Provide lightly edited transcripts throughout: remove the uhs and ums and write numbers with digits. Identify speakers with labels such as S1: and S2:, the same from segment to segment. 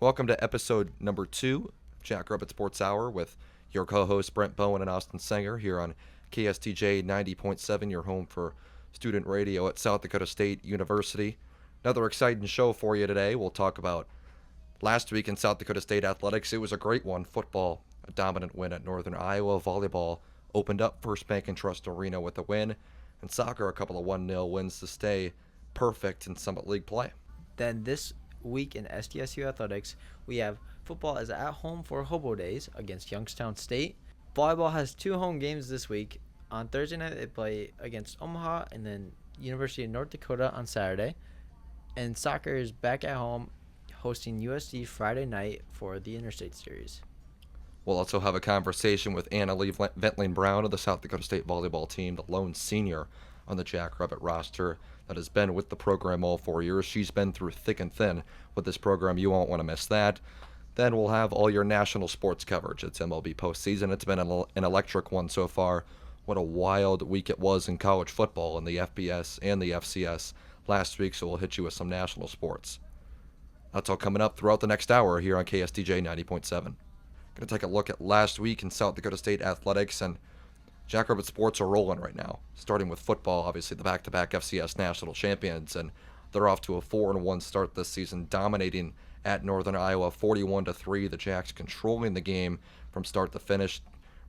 S1: Welcome to episode number 2 of Jackrabbit Sports Hour with your co-hosts Brent, Bowen, and Austin Senger here on KSTJ 90.7, your home for student radio at South Dakota State University. Another exciting show for you today. We'll talk about last week in South Dakota State athletics. It was a great one. Football, a dominant win at Northern Iowa. Volleyball opened up First Bank and Trust Arena with a win. And soccer, a couple of 1-0 wins to stay perfect in Summit League play.
S2: Then this week in SDSU athletics, we have football is at home for Hobo Days against Youngstown State. Volleyball has 2 home games this week. On Thursday night, they play against Omaha and then University of North Dakota on Saturday. And soccer is back at home hosting USD Friday night for the Interstate Series.
S1: We'll also have a conversation with Annalee Ventling-Brown of the South Dakota State volleyball team, the lone senior on the Jackrabbit roster that has been with the program all 4 years. She's been through thick and thin with this program. You won't want to miss that. Then we'll have all your national sports coverage. It's MLB postseason. It's been an electric one so far. What a wild week it was in college football in the FBS and the FCS last week, so we'll hit you with some national sports. That's all coming up throughout the next hour here on KSTJ 90.7. Going to take a look at last week in South Dakota State athletics, and Jackrabbit sports are rolling right now. Starting with football, obviously the back-to-back FCS national champions, and they're off to a 4-1 start this season, dominating at Northern Iowa 41-3. The Jacks controlling the game from start to finish.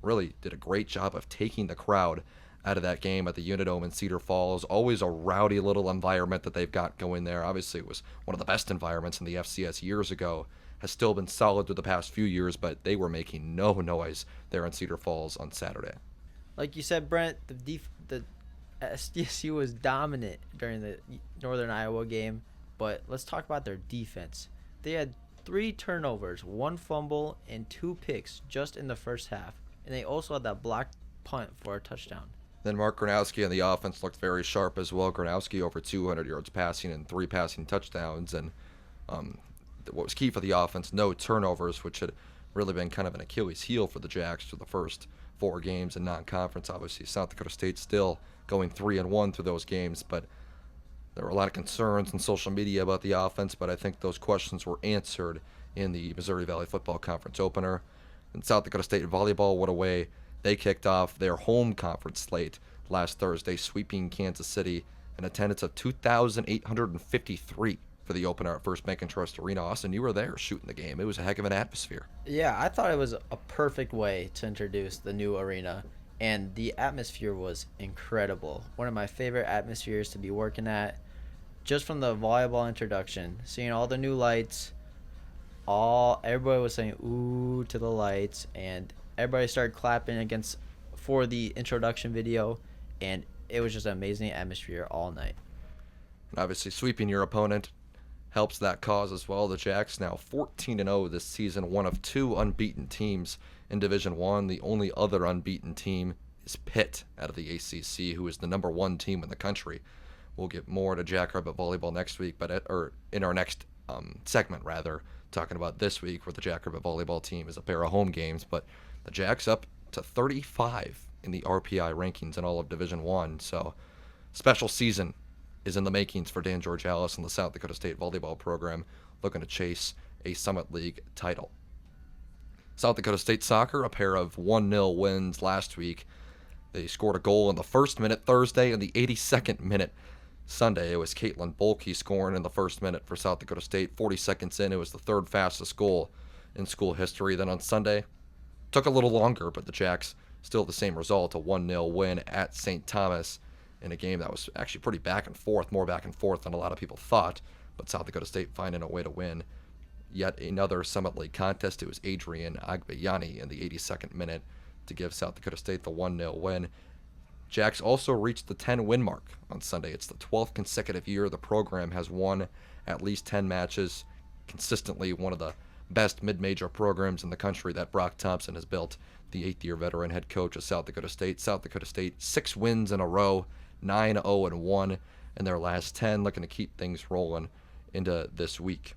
S1: Really did a great job of taking the crowd out of that game at the Unidome in Cedar Falls. Always a rowdy little environment that they've got going there. Obviously, it was one of the best environments in the FCS years ago. Has still been solid through the past few years, but they were making no noise there in Cedar Falls on Saturday.
S2: Like you said, Brent, the SDSU was dominant during the Northern Iowa game, but let's talk about their defense. They had 3 turnovers, 1 fumble, and 2 picks just in the first half, and they also had that blocked punt for a touchdown.
S1: Then Mark Gronowski on the offense looked very sharp as well. Gronowski over 200 yards passing and 3 passing touchdowns, and what was key for the offense, no turnovers, which had really been kind of an Achilles heel for the Jacks for the first 4 games in non-conference. Obviously, South Dakota State still going 3-1 through those games, but there were a lot of concerns in social media about the offense, but I think those questions were answered in the Missouri Valley Football Conference opener. And South Dakota State volleyball, what a way they kicked off their home conference slate last Thursday, sweeping Kansas City, an attendance of 2,853 for the opener at First Bank and Trust Arena. Austin, you were there shooting the game. It was a heck of an atmosphere.
S2: Yeah, I thought it was a perfect way to introduce the new arena, and the atmosphere was incredible. One of my favorite atmospheres to be working at. Just from the volleyball introduction, seeing all the new lights, everybody was saying ooh to the lights, and everybody started clapping for the introduction video, and it was just an amazing atmosphere all night.
S1: Obviously, sweeping your opponent helps that cause as well. The Jacks now 14-0 this season, one of 2 unbeaten teams in Division I. The only other unbeaten team is Pitt out of the ACC, who is the number 1 team in the country. We'll get more to Jackrabbit volleyball next week, or in our next segment, rather, talking about this week where the Jackrabbit volleyball team is a pair of home games. But the Jacks up to 35 in the RPI rankings in all of Division I. So special season is in the makings for Dan Georgalis and the South Dakota State volleyball program, looking to chase a Summit League title. South Dakota State soccer, a pair of 1-0 wins last week. They scored a goal in the first minute Thursday and the 82nd minute Sunday. It was Caitlin Bolke scoring in the first minute for South Dakota State. 40 seconds in, it was the 3rd fastest goal in school history. Then on Sunday, took a little longer, but the Jacks still the same result, a 1-0 win at St. Thomas in a game that was actually pretty back and forth, more back and forth than a lot of people thought, but South Dakota State finding a way to win yet another Summit League contest. It was Adrian Agbayani in the 82nd minute to give South Dakota State the 1-0 win. Jacks also reached the 10-win mark on Sunday. It's the 12th consecutive year the program has won at least 10 matches, consistently one of the best mid-major programs in the country that Brock Thompson has built, the 8th-year veteran head coach of South Dakota State. South Dakota State, 6 wins in a row, 9-0-1 in their last 10, looking to keep things rolling into this week.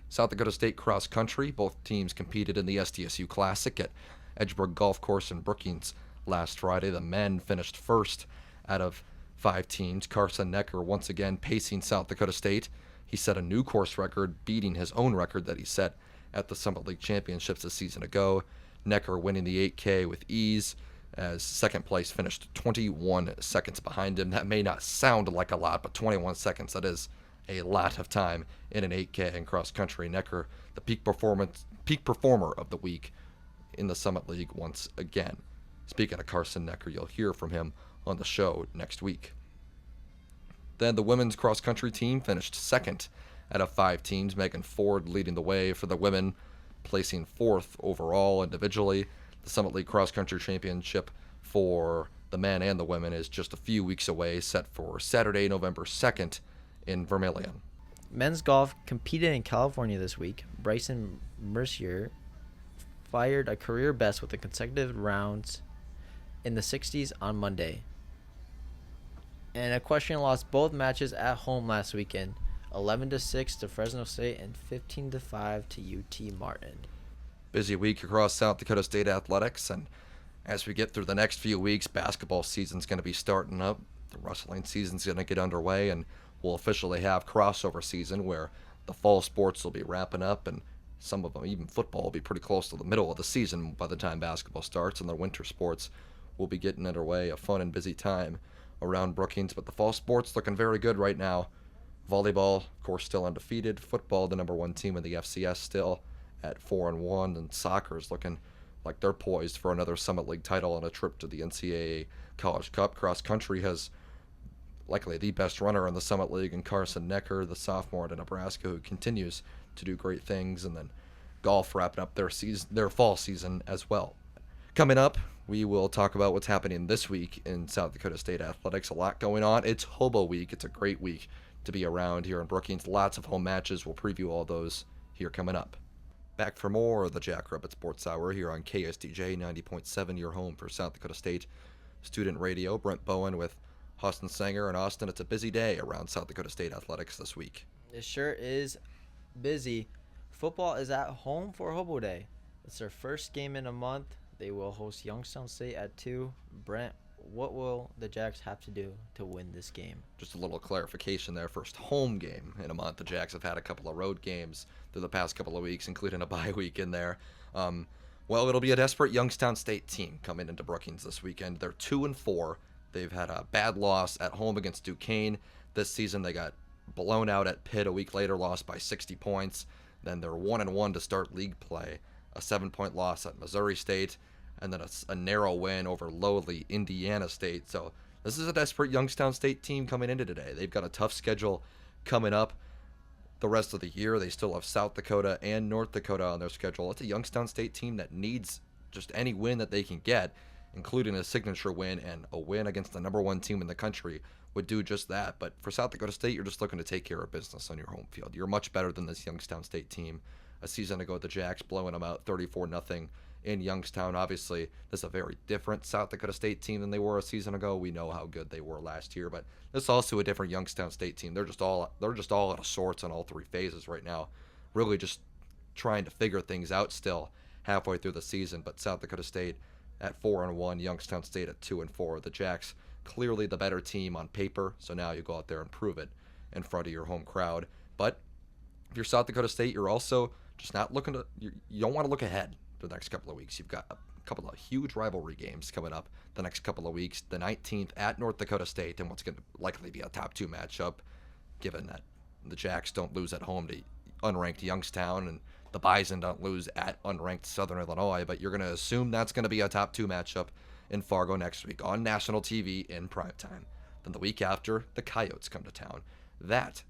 S1: South Dakota State cross country, both teams competed in the SDSU Classic at Edgeburg Golf Course in Brookings last Friday. The men finished first out of 5 teams. Carson Necker once again pacing South Dakota State He set a new course record, beating his own record that he set at the Summit League Championships a season ago. Necker winning the 8K with ease, as second place finished 21 seconds behind him. That may not sound like a lot, but 21 seconds, that is a lot of time in an 8K in cross country. Necker, the peak performer of the week in the Summit League once again. Speaking of Carson Necker, you'll hear from him on the show next week. Then the women's cross country team finished second out of 5 teams. Megan Ford leading the way for the women, placing 4th overall individually. The Summit League Cross Country Championship for the men and the women is just a few weeks away, set for Saturday, November 2nd in Vermilion.
S2: Men's golf competed in California this week. Bryson Mercier fired a career best with the consecutive rounds in the 60s on Monday. And Equestrian lost both matches at home last weekend, 11-6 to Fresno State and 15-5 to UT Martin.
S1: Busy week across South Dakota State athletics, and as we get through the next few weeks, basketball season's going to be starting up. The wrestling season's going to get underway, and we'll officially have crossover season where the fall sports will be wrapping up, and some of them, even football, will be pretty close to the middle of the season by the time basketball starts, and the winter sports will be getting underway. A fun and busy time around Brookings, but the fall sports looking very good right now. Volleyball, of course, still undefeated. Football, the number 1 team in the FCS, still at 4-1, and soccer is looking like they're poised for another Summit League title and a trip to the NCAA College Cup. Cross country has likely the best runner in the Summit League in Carson Necker, the sophomore out of Nebraska, who continues to do great things. And then golf wrapping up their fall season as well. Coming up, we will talk about what's happening this week in South Dakota State athletics. A lot going on. It's Hobo Week. It's a great week to be around here in Brookings. Lots of home matches. We'll preview all those here coming up. Back for more of the Jackrabbit Sports Hour here on KSDJ 90.7, your home for South Dakota State Student Radio. Brent Bowen with Austin Senger and Austin. It's a busy day around South Dakota State athletics this week.
S2: It sure is busy. Football is at home for Hobo Day. It's their first game in a month. They will host Youngstown State at 2. Brent, what will the Jacks have to do to win this game?
S1: Just a little clarification there. First home game in a month. The Jacks have had a couple of road games through the past couple of weeks, including a bye week in there. Well, it'll be a desperate Youngstown State team coming into Brookings this weekend. They're 2-4. They've had a bad loss at home against Duquesne this season. They got blown out at Pitt a week later, lost by 60 points. Then they're 1-1 to start league play. A 7-point loss at Missouri State, and then a narrow win over lowly Indiana State. So this is a desperate Youngstown State team coming into today. They've got a tough schedule coming up the rest of the year. They still have South Dakota and North Dakota on their schedule. It's a Youngstown State team that needs just any win that they can get, including a signature win, and a win against the number 1 team in the country would do just that. But for South Dakota State, you're just looking to take care of business on your home field. You're much better than this Youngstown State team. A season ago, the Jacks blowing them out 34-0 in Youngstown. Obviously, this is a very different South Dakota State team than they were a season ago. We know how good they were last year, but this is also a different Youngstown State team. They're just all out of sorts on all 3 phases right now. Really just trying to figure things out still halfway through the season. But South Dakota State at 4-1, Youngstown State at 2-4. The Jacks clearly the better team on paper, so now you go out there and prove it in front of your home crowd. But if you're South Dakota State, you're also just not looking to, you don't want to look ahead the next couple of weeks. You've got a couple of huge rivalry games coming up the next couple of weeks. The 19th at North Dakota State, and what's going to likely be a top 2 matchup, given that the Jacks don't lose at home to unranked Youngstown, and the Bison don't lose at unranked Southern Illinois. But you're going to assume that's going to be a top 2 matchup in Fargo next week on national TV in primetime. Then the week after, the Coyotes come to town. That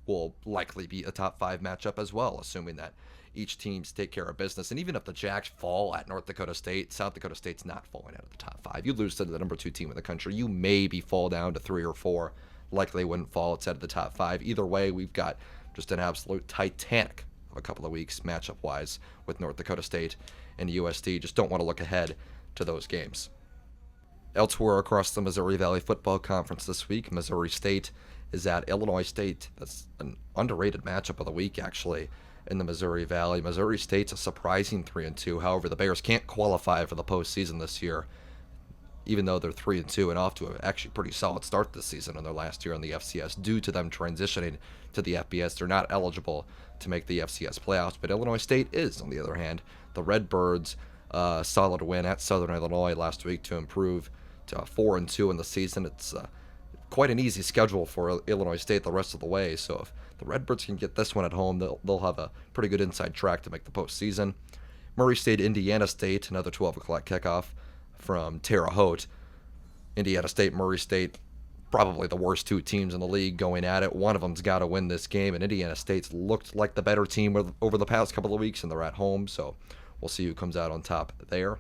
S1: will likely be a top 5 matchup as well, assuming that each teams take care of business. And even if the Jacks fall at North Dakota State, South Dakota State's not falling out of the top 5. You lose to the number 2 team in the country, you maybe fall down to 3 or 4. Likely wouldn't fall outside of the top 5. Either way, we've got just an absolute titanic of a couple of weeks matchup-wise with North Dakota State and USD. Just don't want to look ahead to those games. Elsewhere across the Missouri Valley Football Conference this week, Missouri State is at Illinois State. That's an underrated matchup of the week, actually, in the Missouri Valley. Missouri State's a surprising 3-2. However, the Bears can't qualify for the postseason this year. even though they're 3-2 and off to an actually pretty solid start this season in their last year in the FCS, due to them transitioning to the FBS, they're not eligible to make the FCS playoffs. But Illinois State is, on the other hand. The Redbirds, solid win at Southern Illinois last week to improve to 4-2 in the season. It's quite an easy schedule for Illinois State the rest of the way. So if the Redbirds can get this one at home, they'll have a pretty good inside track to make the postseason. Murray State, Indiana State, another 12 o'clock kickoff from Terre Haute. Indiana State, Murray State, probably the worst two teams in the league going at it. One of them's got to win this game, and Indiana State's looked like the better team over the past couple of weeks, and they're at home, so we'll see who comes out on top there.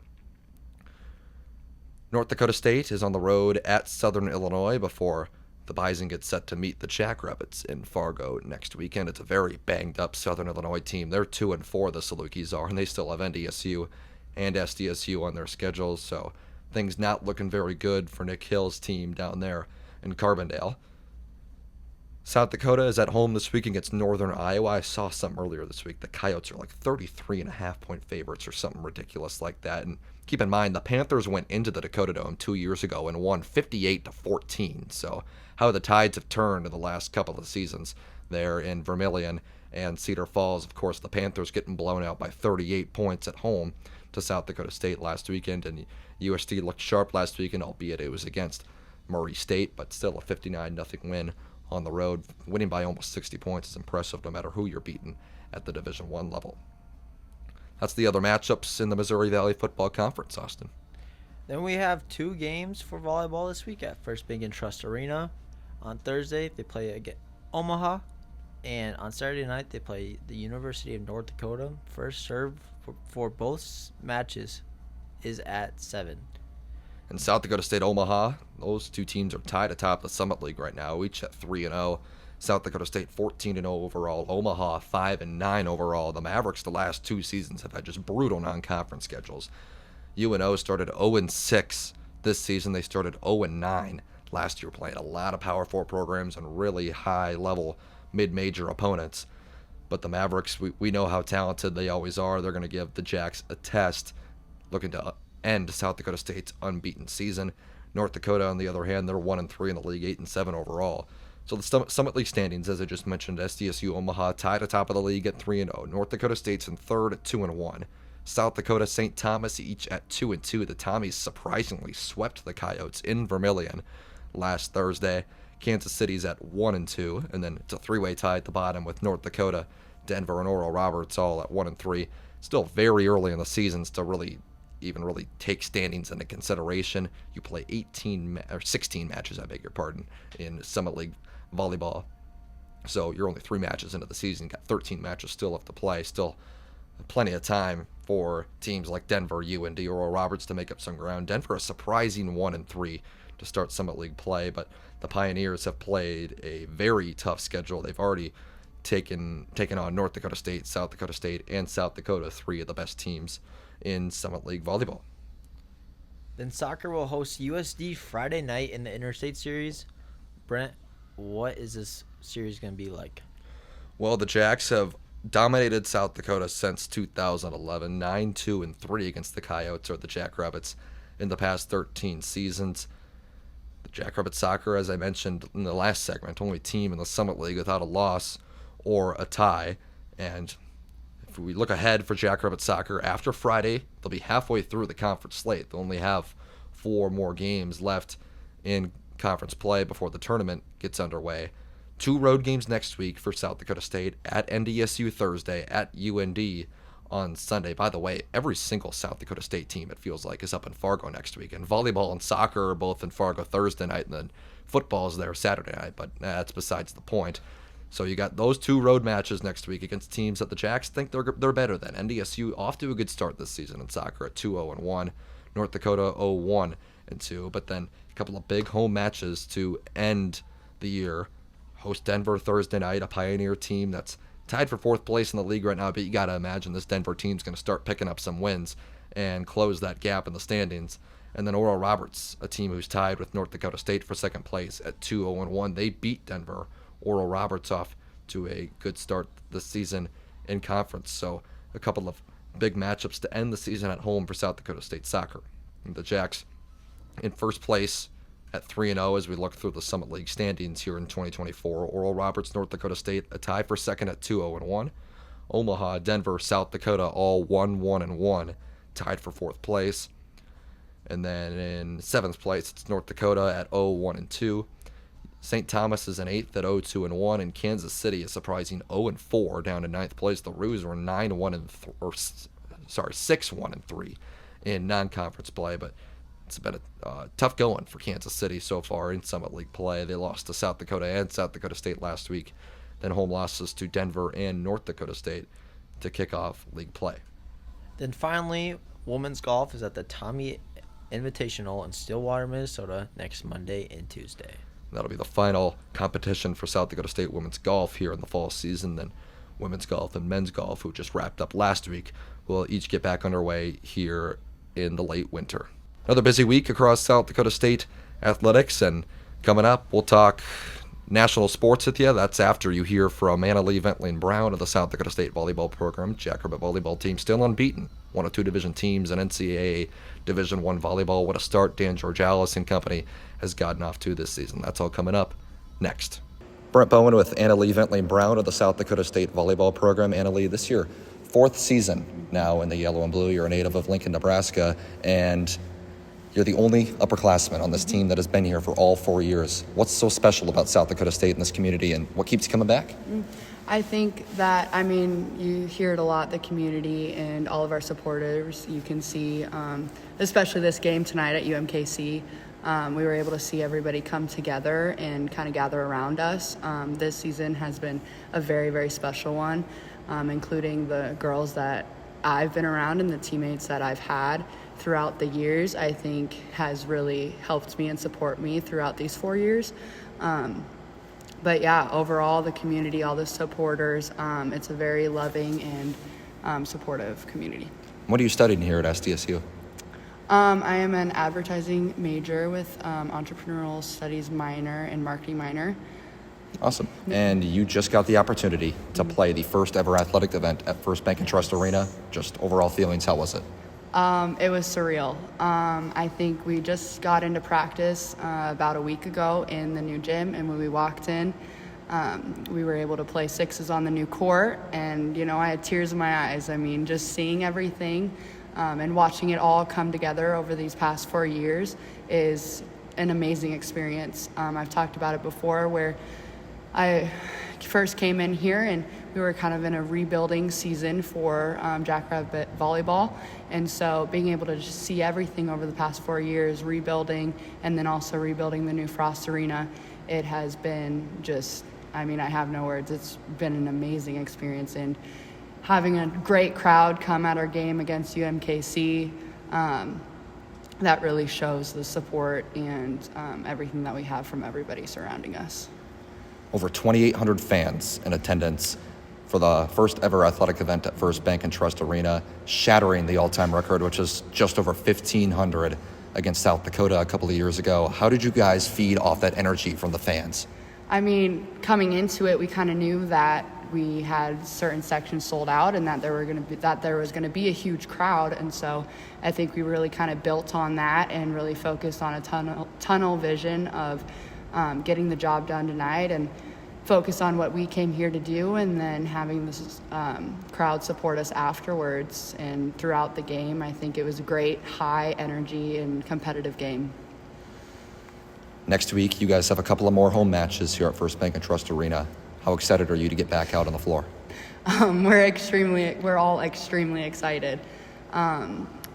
S1: North Dakota State is on the road at Southern Illinois before the Bison get set to meet the Jackrabbits in Fargo next weekend. It's a very banged-up Southern Illinois team. They're 2-4, the Salukis are, and they still have NDSU and SDSU on their schedules, so things not looking very good for Nick Hill's team down there in Carbondale. South Dakota is at home this week against Northern Iowa. I saw something earlier this week. The Coyotes are like 33.5-point favorites or something ridiculous like that. And keep in mind, the Panthers went into the Dakota Dome 2 years ago and won 58-14. So how the tides have turned in the last couple of seasons there in Vermilion and Cedar Falls. Of course, the Panthers getting blown out by 38 points at home to South Dakota State last weekend. And USD looked sharp last weekend, albeit it was against Murray State, but still a 59-0 win on the road. Winning by almost 60 points is impressive no matter who you're beating at the Division I level. That's the other matchups in the Missouri Valley Football Conference, Austin.
S2: Then we have 2 games for volleyball this week at First Bank and Trust Arena. On Thursday, they play against Omaha, and on Saturday night, they play the University of North Dakota. First serve for both matches is at 7.
S1: And South Dakota State, Omaha, those two teams are tied atop the Summit League right now, each at 3-0. South Dakota State 14-0 overall, Omaha 5-9 overall. The Mavericks the last 2 seasons have had just brutal non-conference schedules. UNO started 0-6 this season. They started 0-9 last year, playing a lot of Power 4 programs and really high-level mid-major opponents. But the Mavericks, we know how talented they always are. They're going to give the Jacks a test, looking to end South Dakota State's unbeaten season. North Dakota, on the other hand, they're 1-3 in the league, 8-7 overall. So the Summit League standings, as I just mentioned, SDSU Omaha tied atop of the league at 3-0. North Dakota State's in third at 2-1. South Dakota, St. Thomas each at 2-2. The Tommies surprisingly swept the Coyotes in Vermilion last Thursday. Kansas City's at 1-2, and then it's a 3-way tie at the bottom with North Dakota, Denver, and Oral Roberts all at 1-3. Still very early in the seasons to really take standings into consideration. You play 16 matches, I beg your pardon, in Summit League volleyball. So you're only 3 matches into the season. Got 13 matches still left to play. Still plenty of time for teams like Denver, UND, Oral Roberts to make up some ground. Denver a surprising 1-3 to start Summit League play, but the Pioneers have played a very tough schedule. They've already taken on North Dakota State, South Dakota State, and South Dakota, 3 of the best teams in Summit League volleyball.
S2: Then soccer will host USD Friday night in the Interstate Series. Brent, what is this series going to be like?
S1: Well, the Jacks have dominated South Dakota since 2011, 9-2-3 against the Coyotes or the Jackrabbits in the past 13 seasons. The Jackrabbit soccer, as I mentioned in the last segment, only team in the Summit League without a loss or a tie. And if we look ahead for Jackrabbit soccer, after Friday, they'll be halfway through the conference slate. They'll only have 4 more games left in conference play before the tournament gets underway. 2 road games next week for South Dakota State, at NDSU Thursday, at UND on Sunday. By the way, every single South Dakota State team, it feels like, is up in Fargo next week. And volleyball and soccer are both in Fargo Thursday night, and then football is there Saturday night, but that's besides the point. So you got those 2 road matches next week against teams that the Jacks think they're better than. NDSU off to a good start this season in soccer at 2-0-1. North Dakota 0-1-2. But then a couple of big home matches to end the year. Host Denver Thursday night, a Pioneer team that's tied for 4th place in the league right now. But you got to imagine this Denver team's going to start picking up some wins and close that gap in the standings. And then Oral Roberts, a team who's tied with North Dakota State for 2nd place at 2-0-1. They beat Denver. Oral Roberts off to a good start this season in conference. So a couple of big matchups to end the season at home for South Dakota State soccer. And the Jacks In first place at 3-0 as we look through the Summit League standings here in 2024. Oral Roberts, North Dakota State, a tie for second at 2-0-1. Omaha, Denver, South Dakota, all 1-1-1, tied for fourth place. And then in seventh place, it's North Dakota at 0-1-2. St. Thomas is in eighth at 0-2-1, and Kansas City is surprising 0-4 down in ninth place. The Roos were 6-1-3 in non-conference play, but it's been a tough going for Kansas City so far in Summit League play. They lost to South Dakota and South Dakota State last week, then home losses to Denver and North Dakota State to kick off league play.
S2: Then finally, women's golf is at the Tommy Invitational in Stillwater, Minnesota next Monday and Tuesday.
S1: That'll be the final competition for South Dakota State women's golf here in the fall season. Then women's golf and men's golf, who just wrapped up last week, will each get back underway here in the late winter. Another busy week across South Dakota State athletics, and coming up, we'll talk national sports with you. That's after you hear from Annalee Ventling-Brown of the South Dakota State volleyball program. Jackrabbit volleyball team still unbeaten. One of two division teams in NCAA Division I volleyball. What a start Dan Georgalis and company has gotten off to this season. That's all coming up next. Brent Bowen with Annalee Ventling-Brown of the South Dakota State volleyball program. Annalee, this year, fourth season now in the yellow and blue. You're a native of Lincoln, Nebraska, and you're the only upperclassman on this team that has been here for all 4 years. What's so special about South Dakota State and this community, and what keeps you coming back?
S3: I think that, you hear it a lot, the community and all of our supporters. You can see, especially this game tonight at UMKC, we were able to see everybody come together and kind of gather around us. This season has been a very, very special one, including the girls that I've been around and the teammates that I've had throughout the years. I think has really helped me and support me throughout these 4 years. But yeah, overall, the community, all the supporters, it's a very loving and supportive community.
S1: What are you studying here at SDSU?
S3: I am an advertising major with entrepreneurial studies minor and marketing minor.
S1: Awesome. And you just got the opportunity to play the first ever athletic event at First Bank and Trust Arena. Just overall feelings, how was it?
S3: It was surreal. I think we just got into practice about a week ago in the new gym, and when we walked in, we were able to play sixes on the new court, and I had tears in my eyes. Just seeing everything and watching it all come together over these past 4 years is an amazing experience. I've talked about it before, where I first came in here and we were kind of in a rebuilding season for Jackrabbit volleyball. And so being able to just see everything over the past 4 years, rebuilding, and then also rebuilding the new Frost Arena, it has been just, I have no words. It's been an amazing experience. And having a great crowd come at our game against UMKC, that really shows the support and everything that we have from everybody surrounding us.
S1: Over 2,800 fans in attendance for the first ever athletic event at First Bank and Trust Arena, shattering the all-time record, which is just over 1,500 against South Dakota a couple of years ago. How did you guys feed off that energy from the fans?
S3: Coming into it, we kind of knew that we had certain sections sold out and that there was going to be a huge crowd, and so I think we really kind of built on that and really focused on a tunnel vision of getting the job done tonight and focus on what we came here to do, and then having this crowd support us afterwards and throughout the game. I think it was a great high energy and competitive game.
S2: Next week, you guys have a couple of more home matches here at First Bank and Trust Arena. How excited are you to get back out on the floor?
S3: We're all extremely excited.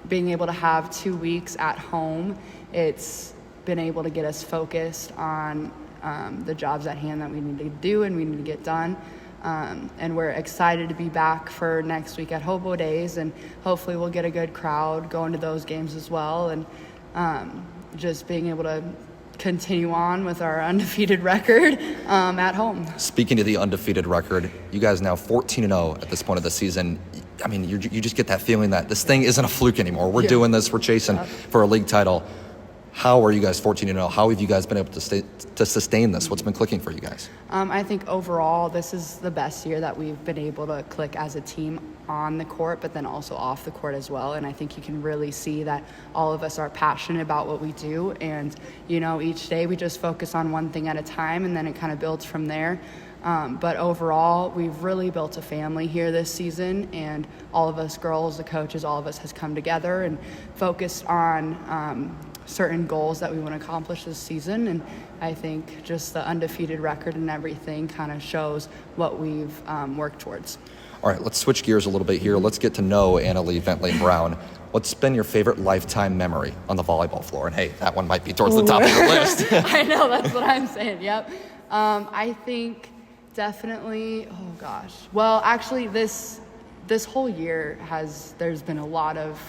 S3: Being able to have 2 weeks at home, it's been able to get us focused on the jobs at hand that we need to do and we need to get done. And we're excited to be back for next week at Hobo Days, and hopefully we'll get a good crowd going to those games as well, and just being able to continue on with our undefeated record at home.
S2: Speaking of the undefeated record, you guys now 14-0 at this point of the season. You just get that feeling that this thing isn't a fluke anymore. We're doing this, we're chasing for a league title.
S1: How are you guys 14-0? How have you guys been able to sustain this? What's been clicking for you guys?
S3: I think overall this is the best year that we've been able to click as a team on the court, but then also off the court as well. And I think you can really see that all of us are passionate about what we do. And, each day we just focus on one thing at a time, and then it kind of builds from there. But overall, we've really built a family here this season, and all of us girls, the coaches, all of us has come together and focused on certain goals that we want to accomplish this season. And I think just the undefeated record and everything kind of shows what we've worked towards.
S1: All right, let's switch gears a little bit here. Let's get to know Annalee Ventling-Brown. What's been your favorite lifetime memory on the volleyball floor? And hey, that one might be towards the top of your list.
S3: I know, that's what I'm saying, yep. I think definitely, oh gosh. Well, actually this whole year there's been a lot of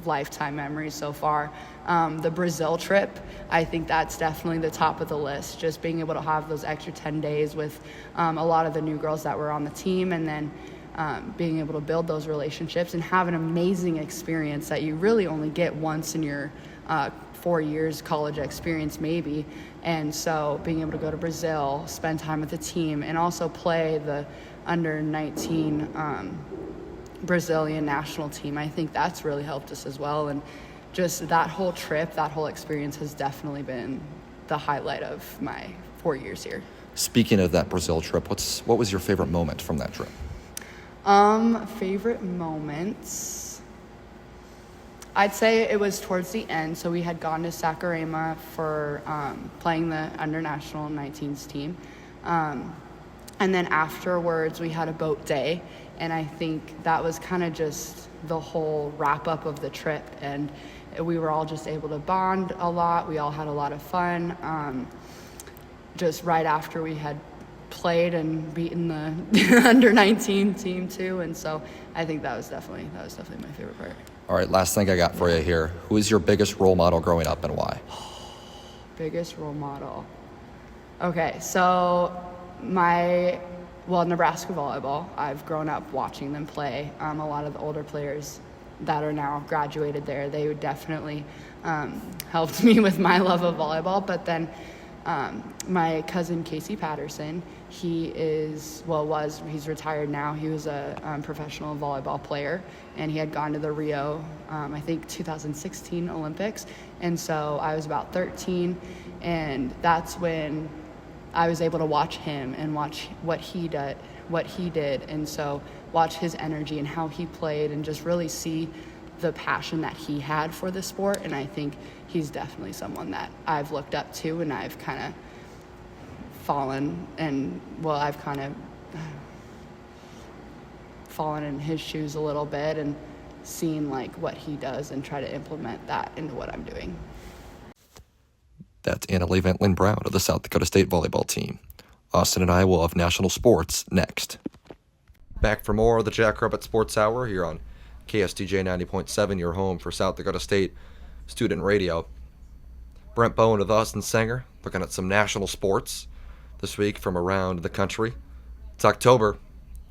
S3: lifetime memories so far. The Brazil trip, I think that's definitely the top of the list. Just being able to have those extra 10 days with a lot of the new girls that were on the team, and then being able to build those relationships and have an amazing experience that you really only get once in your 4 years college experience maybe. And so being able to go to Brazil, spend time with the team, and also play the under 19 Brazilian national team, I think that's really helped us as well. And just that whole trip, that whole experience has definitely been the highlight of my 4 years here.
S1: Speaking of that Brazil trip, what was your favorite moment from that trip?
S3: Favorite moments, I'd say it was towards the end. So we had gone to Saquarema for playing the under national 19s team. And then afterwards we had a boat day. And I think that was kind of just the whole wrap up of the trip. And we were all just able to bond a lot. We all had a lot of fun. Just right after we had played and beaten the under 19 team too. And so I think that was definitely my favorite part.
S1: All right, last thing I got for you here. Who is your biggest role model growing up and why?
S3: Biggest role model. Okay, so Nebraska volleyball, I've grown up watching them play. A lot of the older players that are now graduated there, they would definitely helped me with my love of volleyball. But then my cousin Casey Patterson, he's retired now. He was a professional volleyball player, and he had gone to the Rio, I think 2016 Olympics. And so I was about 13, and that's when I was able to watch him and watch what he did, and so watch his energy and how he played, and just really see the passion that he had for the sport. And I think he's definitely someone that I've looked up to, and I've kind of fallen in his shoes a little bit, and seen like what he does and try to implement that into what I'm doing.
S1: That's Annalee Ventling-Brown of the South Dakota State volleyball team. Austin and I will have national sports next. Back for more of the Jackrabbit Sports Hour here on KSTJ 90.7, your home for South Dakota State student radio. Brent, Bowen with us and Senger, looking at some national sports this week from around the country. It's October.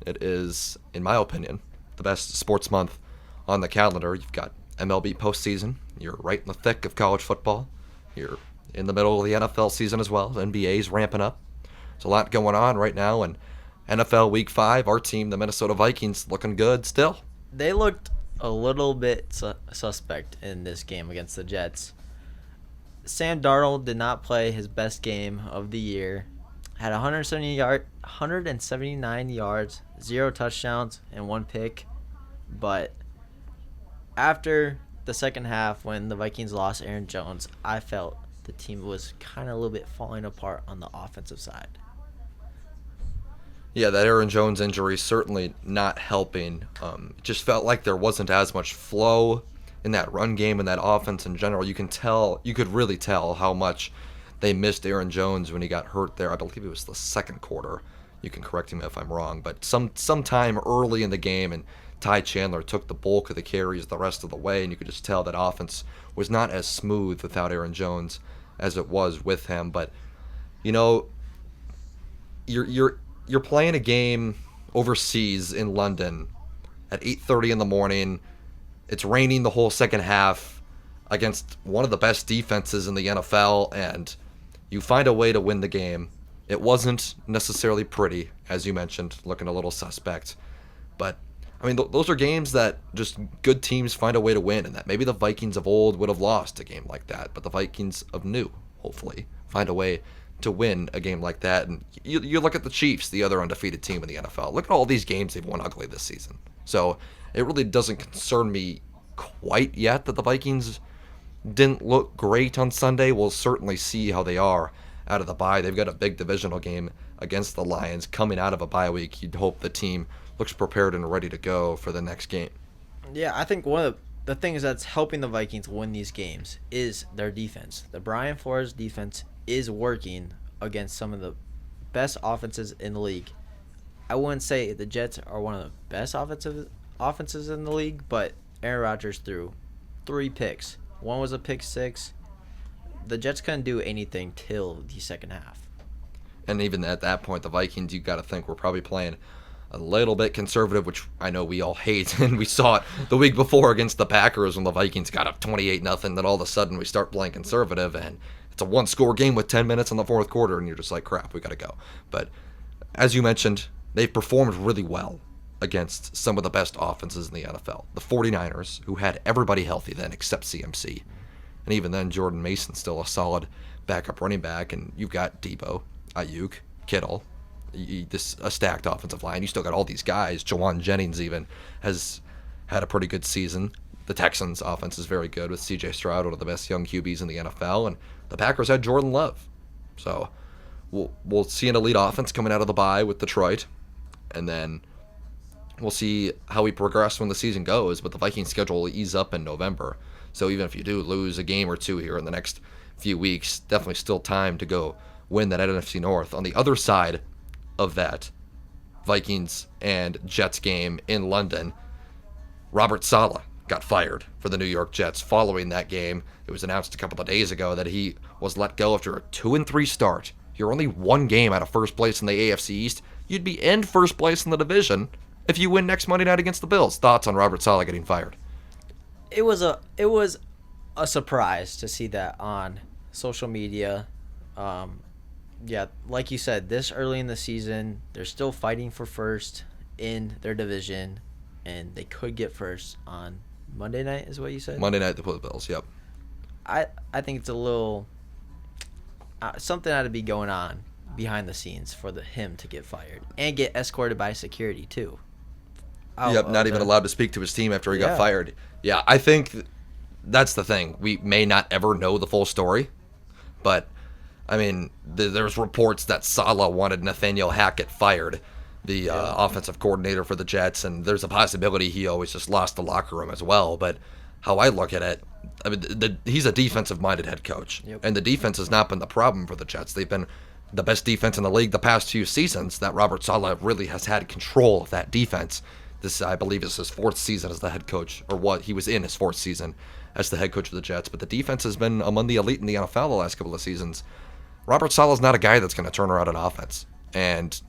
S1: It is, in my opinion, the best sports month on the calendar. You've got MLB postseason. You're right in the thick of college football. You're in the middle of the NFL season as well. NBA's ramping up. There's a lot going on right now. And NFL Week 5, our team, the Minnesota Vikings, looking good still.
S2: They looked a little bit suspect in this game against the Jets. Sam Darnold did not play his best game of the year. Had 179 yards, 0 touchdowns, and 1 pick. But after the second half, when the Vikings lost Aaron Jones, I felt the team was kind of a little bit falling apart on the offensive side.
S1: Yeah, that Aaron Jones injury certainly not helping. It just felt like there wasn't as much flow in that run game and that offense in general. You could really tell how much they missed Aaron Jones when he got hurt there. I believe it was the second quarter. You can correct me if I'm wrong, but sometime early in the game, and Ty Chandler took the bulk of the carries the rest of the way, and you could just tell that offense was not as smooth without Aaron Jones as it was with him. But you're playing a game overseas in London at 8:30 in the morning. It's raining the whole second half. against one of the best defenses in the NFL, and you find a way to win the game. It wasn't necessarily pretty, as you mentioned, looking a little suspect. But, I mean, those are games that just good teams find a way to win, and that maybe the Vikings of old would have lost a game like that, but the Vikings of new, hopefully, find a way to win a game like that. And you look at the Chiefs, the other undefeated team in the NFL. Look at all these games they've won ugly this season. So it really doesn't concern me quite yet that the Vikings didn't look great on Sunday. We'll certainly see how they are out of the bye. They've got a big divisional game against the Lions coming out of a bye week. You'd hope the team looks prepared and ready to go for the next game.
S2: Yeah, I think one of the things that's helping the Vikings win these games is their defense. The Brian Flores defense is working against some of the best offenses in the league. I wouldn't say the Jets are one of the best offenses in the league, but Aaron Rodgers threw 3 picks. One was a pick 6. The Jets couldn't do anything till the second half.
S1: And even at that point, the Vikings, you got to think, were probably playing a little bit conservative, which I know we all hate. And we saw it the week before against the Packers when the Vikings got up 28-0. Then all of a sudden we start playing conservative, and it's a 1-score game with 10 minutes in the fourth quarter, and you're just like, crap, we got to go. But as you mentioned, they've performed really well against some of the best offenses in the NFL. The 49ers, who had everybody healthy then except CMC. And even then, Jordan Mason's still a solid backup running back, and you've got Debo, Ayuk, Kittle, a stacked offensive line. You still got all these guys. Jawan Jennings even has had a pretty good season. The Texans' offense is very good with C.J. Stroud, one of the best young QBs in the NFL, and the Packers had Jordan Love. So we'll see an elite offense coming out of the bye with Detroit, and then we'll see how we progress when the season goes, but the Vikings schedule will ease up in November. So even if you do lose a game or two here in the next few weeks, definitely still time to go win that NFC North. On the other side of that Vikings and Jets game in London, Robert Saleh got fired for the New York Jets following that game. It was announced a couple of days ago that he was let go after a 2-3 start. You're only one game out of first place in the AFC East. You'd be in first place in the division if you win next Monday night against the Bills. Thoughts on Robert Saleh getting fired?
S2: It was a surprise to see that on social media. Yeah, like you said, this early in the season, they're still fighting for first in their division, and they could get first on Monday night, is what you said?
S1: Monday night, they play the Bills, yep.
S2: I think it's a little something ought to be going on behind the scenes for him to get fired and get escorted by security too.
S1: Yep, not even allowed to speak to his team after he got fired. Yeah, I think that's the thing. We may not ever know the full story, but I mean, there's reports that Saleh wanted Nathaniel Hackett fired, the offensive coordinator for the Jets, and there's a possibility he always just lost the locker room as well. But how I look at it, I mean, he's a defensive-minded head coach, and the defense has not been the problem for the Jets. They've been the best defense in the league the past few seasons. That Robert Saleh really has had control of that defense. This, I believe, is his 4th season as the head coach, or what he was in his 4th season as the head coach of the Jets. But the defense has been among the elite in the NFL the last couple of seasons. Robert Saleh's not a guy that's going to turn around an offense, and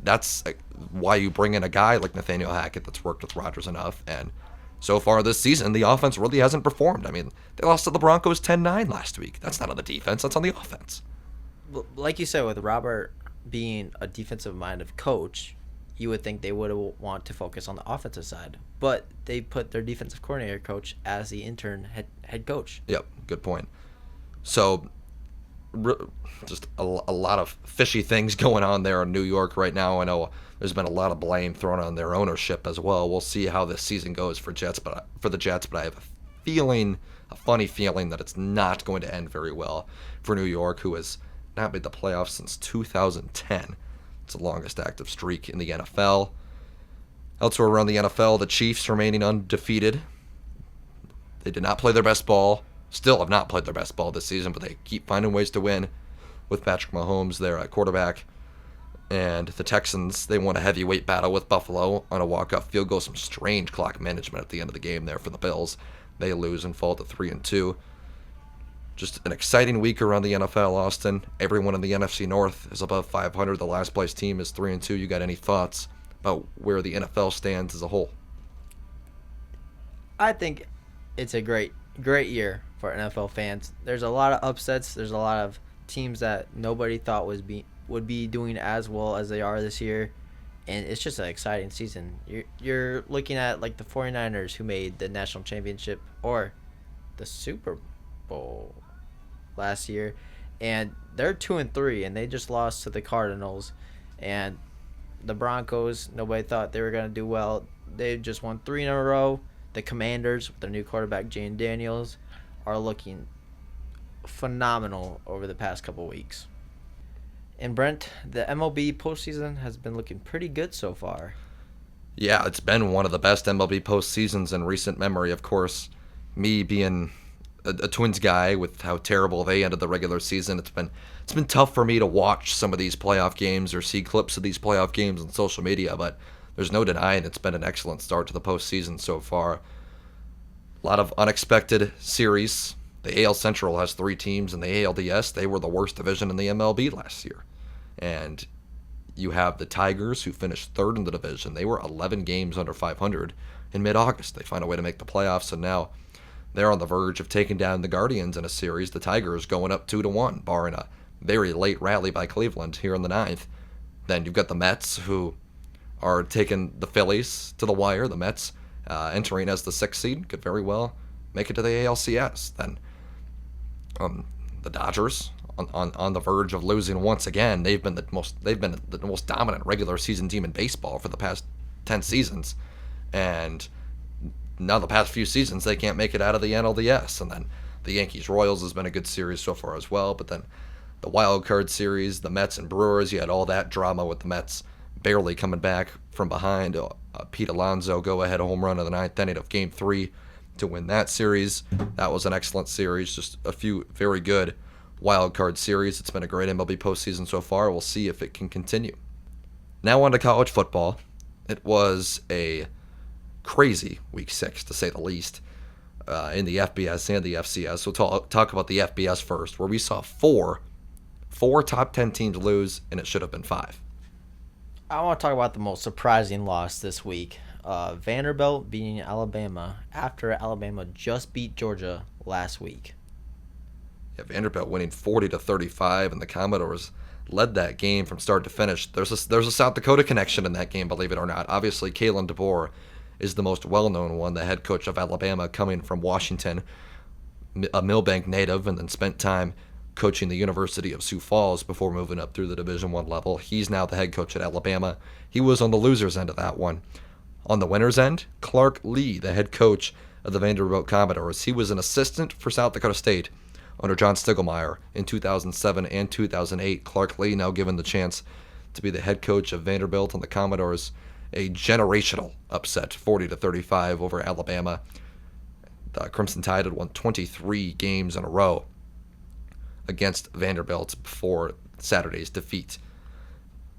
S1: that's why you bring in a guy like Nathaniel Hackett that's worked with Rodgers enough. And so far this season, the offense really hasn't performed. I mean, they lost to the Broncos 10-9 last week. That's not on the defense. That's on the offense.
S2: Like you said, with Robert being a defensive-minded coach, you would think they would want to focus on the offensive side. But they put their defensive coordinator coach as the intern head coach.
S1: Yep, good point. So just a lot of fishy things going on there in New York right now. I know there's been a lot of blame thrown on their ownership as well. We'll see how this season goes for the Jets, but I have a funny feeling that it's not going to end very well for New York, who has not made the playoffs since 2010. It's the longest active streak in the NFL. Elsewhere around the NFL, the Chiefs remaining undefeated. They did not play their best ball. Still have not played their best ball this season, but they keep finding ways to win with Patrick Mahomes there at quarterback. And the Texans, they won a heavyweight battle with Buffalo on a walk-off field goal. Some strange clock management at the end of the game there for the Bills. They lose and fall to 3-2. Just an exciting week around the NFL, Austin. Everyone in the NFC North is above 500. The last place team is 3-2. You got any thoughts about where the NFL stands as a whole?
S2: I think it's a great year for NFL fans. There's a lot of upsets. There's a lot of teams that nobody thought would be doing as well as they are this year. And it's just an exciting season. You're looking at like the 49ers who made the national championship or the Super Bowl last year, and they're 2-3, and they just lost to the Cardinals. And the Broncos, nobody thought they were gonna do well. They just won 3 in a row. The Commanders with their new quarterback Jane Daniels are looking phenomenal over the past couple weeks. And Brent, the MLB postseason has been looking pretty good so far.
S1: Yeah, it's been one of the best MLB postseasons in recent memory. Of course, me being a Twins guy with how terrible they ended the regular season, it's been tough for me to watch some of these playoff games or see clips of these playoff games on social media. But there's no denying it's been an excellent start to the postseason so far. A lot of unexpected series. The AL Central has 3 teams, and the ALDS, they were the worst division in the MLB last year. And you have the Tigers, who finished 3rd in the division. They were 11 games under 500 in mid-August. They find a way to make the playoffs, and now they're on the verge of taking down the Guardians in a series. The Tigers going up 2-1, barring a very late rally by Cleveland here in the 9th. Then you've got the Mets, who are taking the Phillies to the wire. The Mets entering as the 6th seed could very well make it to the ALCS. Then the Dodgers on the verge of losing once again. They've been the most dominant regular season team in baseball for the past 10 seasons, and now the past few seasons they can't make it out of the NLDS. And then the Yankees Royals has been a good series so far as well. But then the wild card series, the Mets and Brewers, you had all that drama with the Mets barely coming back from behind. Pete Alonso go-ahead home run in the 9th inning of Game 3 to win that series. That was an excellent series. Just a few very good wild card series. It's been a great MLB postseason so far. We'll see if it can continue. Now on to college football. It was a crazy Week 6, to say the least, in the FBS and the FCS. So we'll talk about the FBS first, where we saw four top 10 teams lose, and it should have been 5.
S2: I want to talk about the most surprising loss this week. Vanderbilt beating Alabama after Alabama just beat Georgia last week.
S1: Yeah, Vanderbilt winning 40-35, and the Commodores led that game from start to finish. There's a South Dakota connection in that game, believe it or not. Obviously, Kalen DeBoer is the most well-known one, the head coach of Alabama, coming from Washington, a Millbank native, and then spent time coaching the University of Sioux Falls before moving up through the Division I level. He's now the head coach at Alabama. He was on the loser's end of that one. On the winner's end, Clark Lee, the head coach of the Vanderbilt Commodores. He was an assistant for South Dakota State under John Stiglmeyer in 2007 and 2008. Clark Lee now given the chance to be the head coach of Vanderbilt and the Commodores. A generational upset, 40-35 over Alabama. The Crimson Tide had won 23 games in a row against Vanderbilt before Saturday's defeat.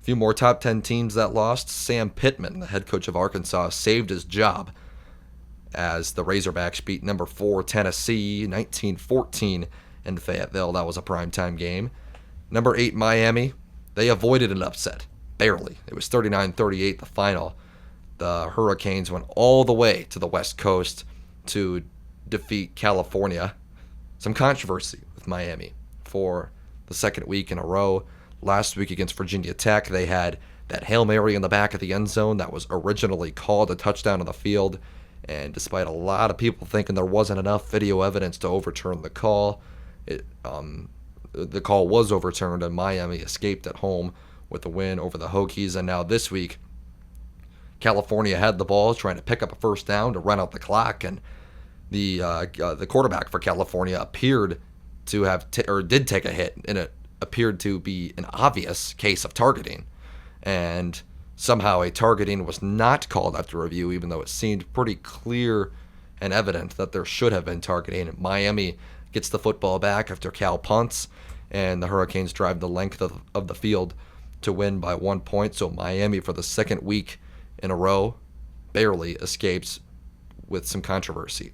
S1: A few more top 10 teams that lost. Sam Pittman, the head coach of Arkansas, saved his job as the Razorbacks beat number 4 Tennessee 19-14 in Fayetteville. That was a primetime game. Number 8 Miami, they avoided an upset. Barely. It was 39-38 the final. The Hurricanes went all the way to the West Coast to defeat California. Some controversy with Miami for the second week in a row. Last week against Virginia Tech, they had that Hail Mary in the back of the end zone that was originally called a touchdown on the field. And despite a lot of people thinking there wasn't enough video evidence to overturn the call, the call was overturned and Miami escaped at home with a win over the Hokies. And now this week, California had the ball trying to pick up a first down to run out the clock, and the quarterback for California appeared to have did take a hit, and it appeared to be an obvious case of targeting. And somehow a targeting was not called after review, even though it seemed pretty clear and evident that there should have been targeting. Miami gets the football back after Cal punts, and the Hurricanes drive the length of the field to win by 1 point. So Miami, for the second week in a row, barely escapes with some controversy.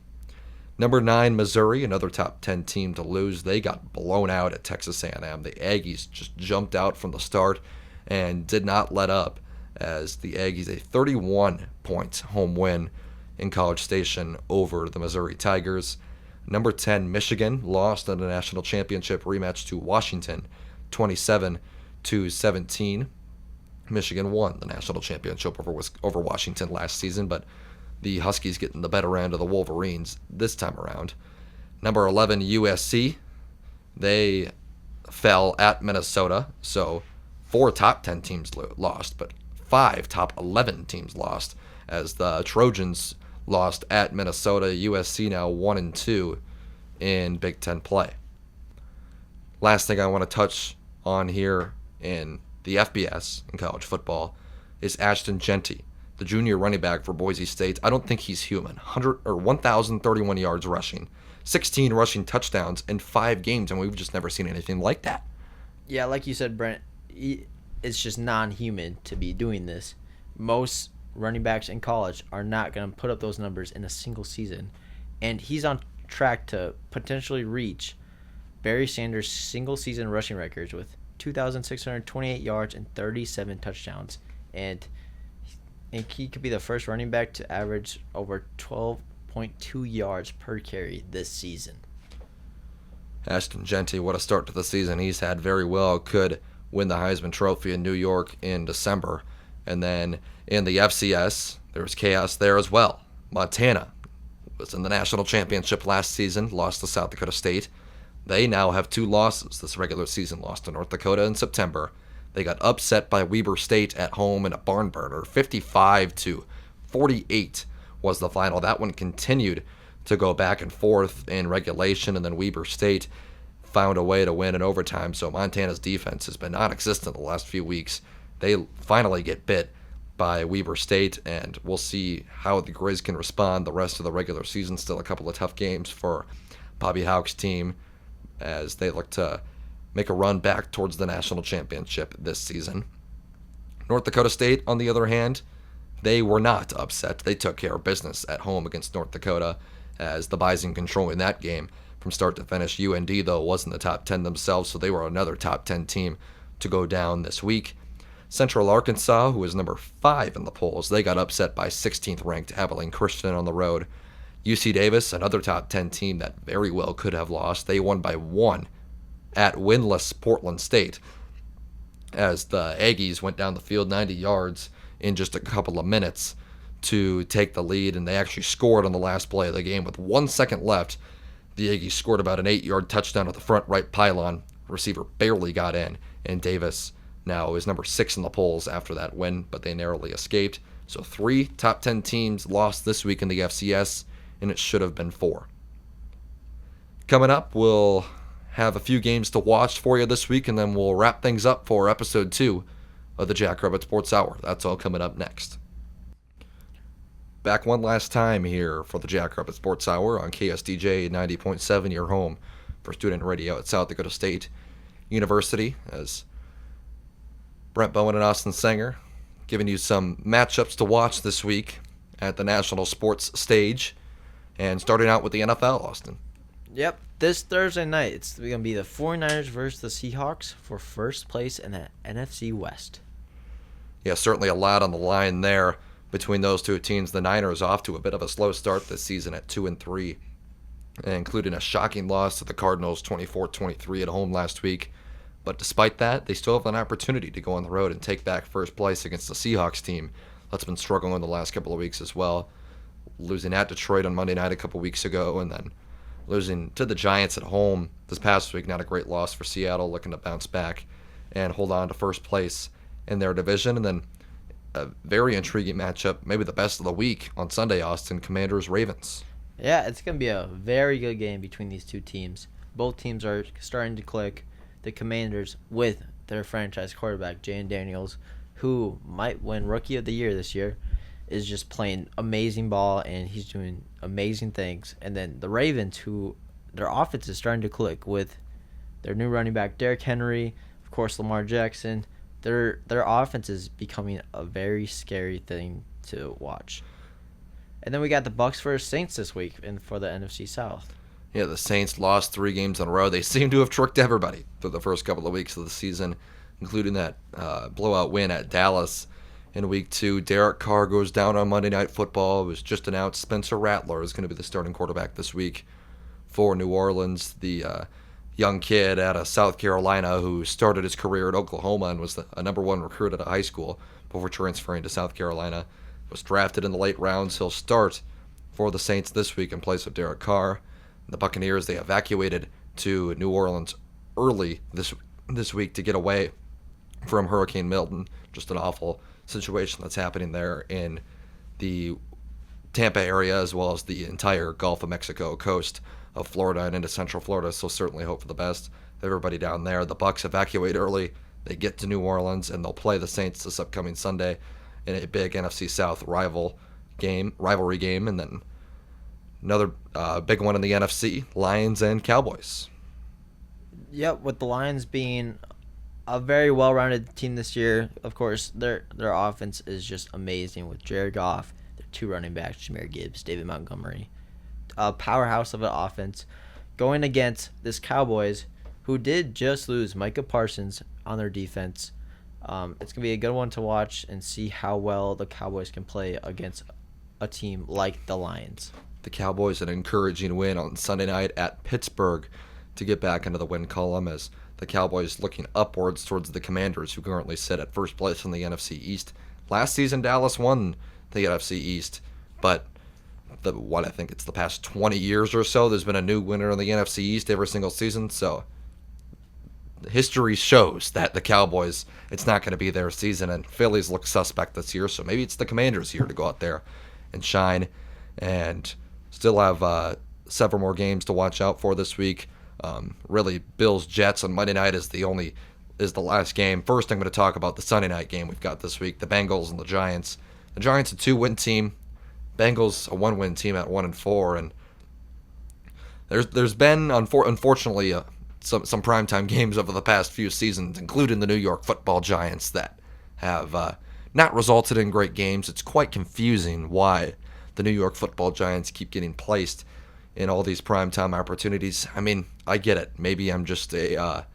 S1: Number 9, Missouri, another top 10 team to lose. They got blown out at Texas A&M. The Aggies just jumped out from the start and did not let up, as the Aggies, a 31-point home win in College Station over the Missouri Tigers. Number 10, Michigan lost in the national championship rematch to Washington, 27-17. Michigan won the national championship over Washington last season, but the Huskies getting the better end of the Wolverines this time around. Number 11, USC. They fell at Minnesota, so 4 top 10 teams lost, but 5 top 11 teams lost as the Trojans lost at Minnesota. USC now 1-2 in Big Ten play. Last thing I want to touch on here in the FBS in college football is Ashton Jeanty, the junior running back for Boise State. I don't think he's human. 1,031 yards rushing, 16 rushing touchdowns in 5 games, and we've just never seen anything like that.
S2: Yeah, like you said, Brent, it's just non-human to be doing this. Most running backs in college are not going to put up those numbers in a single season, and he's on track to potentially reach Barry Sanders' single-season rushing records with 2,628 yards and 37 touchdowns, and he could be the first running back to average over 12.2 yards per carry this season.
S1: Ashton Jeanty, what a start to the season he's had. Very well could win the Heisman Trophy in New York in December. And then in the FCS, there was chaos there as well. Montana was in the national championship last season, lost to South Dakota State. They now have 2 losses this regular season, lost to North Dakota in September. They got upset by Weber State at home in a barn burner. 55-48 was the final. That one continued to go back and forth in regulation, and then Weber State found a way to win in overtime. So Montana's defense has been non-existent the last few weeks. They finally get bit by Weber State, and we'll see how the Grizz can respond the rest of the regular season. Still a couple of tough games for Bobby Hauck's team as they look to make a run back towards the national championship this season. North Dakota State, on the other hand, they were not upset. They took care of business at home against North Dakota as the Bison controlling that game from start to finish. UND, though, wasn't the top 10 themselves, so they were another top 10 team to go down this week. Central Arkansas, who was number 5 in the polls, they got upset by 16th ranked Abilene Christian on the road. UC Davis, another top 10 team that very well could have lost, they won by 1 at winless Portland State as the Aggies went down the field 90 yards in just a couple of minutes to take the lead, and they actually scored on the last play of the game with 1 second left. The Aggies scored about an 8-yard touchdown at the front right pylon. Receiver barely got in, and Davis now is number 6 in the polls after that win, but they narrowly escaped. So 3 top 10 teams lost this week in the FCS, and it should have been 4. Coming up, we'll have a few games to watch for you this week, and then we'll wrap things up for episode 2 of the Jackrabbit Sports Hour. That's all coming up next. Back one last time here for the Jackrabbit Sports Hour on KSDJ 90.7, your home for student radio at South Dakota State University, as Brent, Bowen, and Austin Senger giving you some matchups to watch this week at the national sports stage. And starting out with the NFL, Austin.
S2: Yep, this Thursday night, it's going to be the 49ers versus the Seahawks for first place in the NFC West.
S1: Yeah, certainly a lot on the line there between those two teams. The Niners off to a bit of a slow start this season at 2-3, including a shocking loss to the Cardinals 24-23 at home last week. But despite that, they still have an opportunity to go on the road and take back first place against the Seahawks team that's been struggling the last couple of weeks as well. Losing at Detroit on Monday night a couple weeks ago, and then losing to the Giants at home this past week. Not a great loss for Seattle, looking to bounce back and hold on to first place in their division. And then a very intriguing matchup, maybe the best of the week on Sunday, Austin, Commanders-Ravens.
S2: Yeah, it's going to be a very good game between these two teams. Both teams are starting to click. The Commanders with their franchise quarterback, Jane Daniels, who might win Rookie of the Year this year, is just playing amazing ball, and he's doing amazing things. And then the Ravens, who their offense is starting to click with their new running back, Derrick Henry, of course, Lamar Jackson. Their offense is becoming a very scary thing to watch. And then we got the Bucs versus Saints this week for the NFC South.
S1: Yeah, the Saints lost 3 games in a row. They seem to have tricked everybody through the first couple of weeks of the season, including that blowout win at Dallas in Week 2. Derek Carr goes down on Monday Night Football. It was just announced Spencer Rattler is going to be the starting quarterback this week for New Orleans. The young kid out of South Carolina who started his career at Oklahoma and was a number one recruit at a high school before transferring to South Carolina, was drafted in the late rounds. He'll start for the Saints this week in place of Derek Carr. The Buccaneers, they evacuated to New Orleans early this week to get away from Hurricane Milton. Just an awful situation that's happening there in the Tampa area, as well as the entire Gulf of Mexico coast of Florida and into Central Florida. So certainly hope for the best. Everybody down there. The Bucs evacuate early. They get to New Orleans and they'll play the Saints this upcoming Sunday in a big NFC South rivalry game, and then another big one in the NFC, Lions and Cowboys.
S2: Yep, with the Lions being a very well-rounded team this year, of course, their offense is just amazing with Jared Goff, their two running backs, Jahmyr Gibbs, David Montgomery, a powerhouse of an offense, going against this Cowboys, who did just lose Micah Parsons on their defense. It's going to be a good one to watch and see how well the Cowboys can play against a team like the Lions.
S1: The Cowboys, an encouraging win on Sunday night at Pittsburgh to get back into the win column, as the Cowboys looking upwards towards the Commanders, who currently sit at first place in the NFC East. Last season, Dallas won the NFC East, but I think it's the past 20 years or so, there's been a new winner in the NFC East every single season, so history shows that the Cowboys, it's not going to be their season, and Phillies look suspect this year, so maybe it's the Commanders here to go out there and shine, and still have several more games to watch out for this week. Really, Bills-Jets on Monday night is the last game. First, I'm going to talk about the Sunday night game we've got this week, the Bengals and the Giants. The Giants a 2-win team, Bengals a 1-win team at 1-4, and there's been unfortunately some primetime games over the past few seasons, including the New York Football Giants, that have not resulted in great games. It's quite confusing why the New York Football Giants keep getting placed in all these primetime opportunities. I mean, I get it. Maybe I'm just a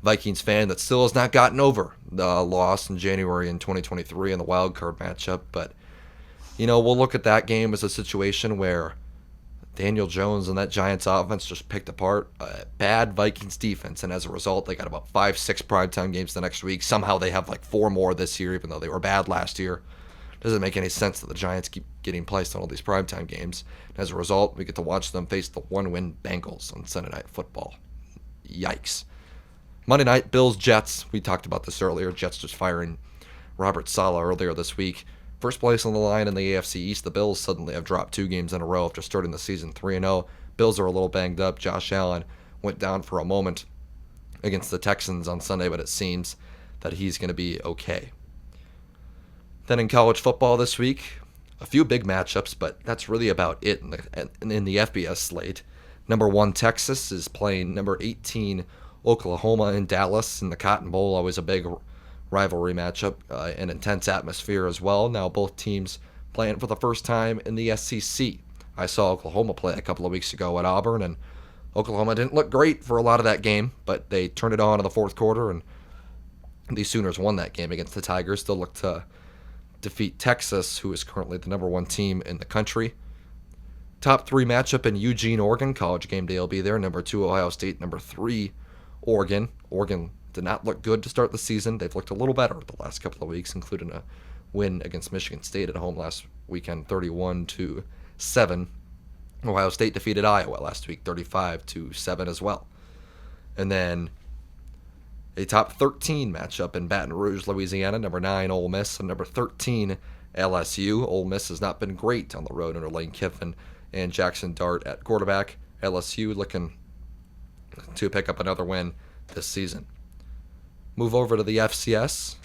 S1: Vikings fan that still has not gotten over the loss in January in 2023 in the wild card matchup, but we'll look at that game as a situation where Daniel Jones and that Giants offense just picked apart a bad Vikings defense, and as a result, they got about 5-6 primetime games the next week. Somehow they have like 4 more this year, even though they were bad last year. Doesn't make any sense that the Giants keep getting placed on all these primetime games. And as a result, we get to watch them face the 1-win Bengals on Sunday Night Football. Yikes. Monday night, Bills-Jets. We talked about this earlier. Jets just firing Robert Saleh earlier this week. First place on the line in the AFC East. The Bills suddenly have dropped 2 games in a row after starting the season 3-0. Bills are a little banged up. Josh Allen went down for a moment against the Texans on Sunday, but it seems that he's going to be okay. Then in college football this week, a few big matchups, but that's really about it in the FBS slate. Number 1 Texas is playing number 18 Oklahoma in Dallas in the Cotton Bowl. Always a big rivalry matchup, an intense atmosphere as well. Now both teams playing for the first time in the SEC. I saw Oklahoma play a couple of weeks ago at Auburn, and Oklahoma didn't look great for a lot of that game, but they turned it on in the fourth quarter, and the Sooners won that game against the Tigers. They'll look to defeat Texas, who is currently the number 1 team in the country. Top 3 matchup in Eugene, Oregon. College game day will be there. Number 2 Ohio State, number 3 Oregon. Oregon did not look good to start the season. They've looked a little better the last couple of weeks, including a win against Michigan State at home last weekend, 31-7. Ohio State defeated Iowa last week, 35-7 as well. And then a top 13 matchup in Baton Rouge, Louisiana. Number 9 Ole Miss and number 13 LSU. Ole Miss has not been great on the road under Lane Kiffin and Jackson Dart at quarterback. LSU looking to pick up another win this season. Move over to the FCS.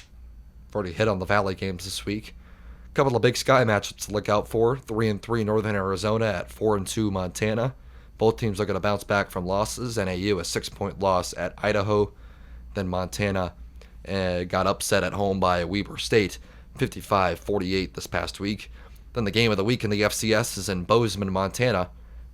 S1: I've already hit on the Valley games this week. A couple of Big Sky matchups to look out for. 3-3 Northern Arizona at 4-2 Montana. Both teams are going to bounce back from losses. NAU a 6-point loss at Idaho. Then Montana got upset at home by Weber State, 55-48 this past week. Then the game of the week in the FCS is in Bozeman, Montana.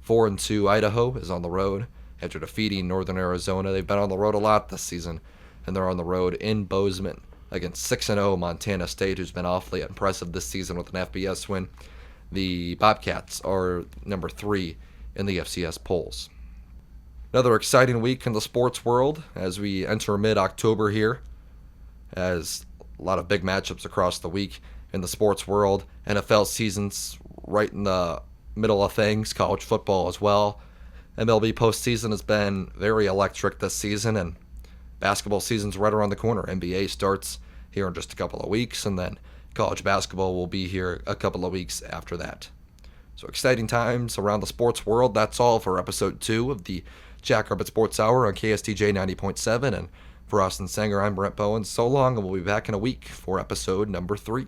S1: 4-2 Idaho is on the road after defeating Northern Arizona. They've been on the road a lot this season, and they're on the road in Bozeman against 6-0 Montana State, who's been awfully impressive this season with an FBS win. The Bobcats are number 3 in the FCS polls. Another exciting week in the sports world as we enter mid-October here, as a lot of big matchups across the week in the sports world. NFL season's right in the middle of things, college football as well. MLB postseason has been very electric this season, and basketball season's right around the corner. NBA starts here in just a couple of weeks, and then college basketball will be here a couple of weeks after that. So exciting times around the sports world. That's all for episode 2 of the Jackrabbit Sports Hour on KSTJ 90.7. And for Austin Senger, I'm Brent Bowen. So long, and we'll be back in a week for episode number 3.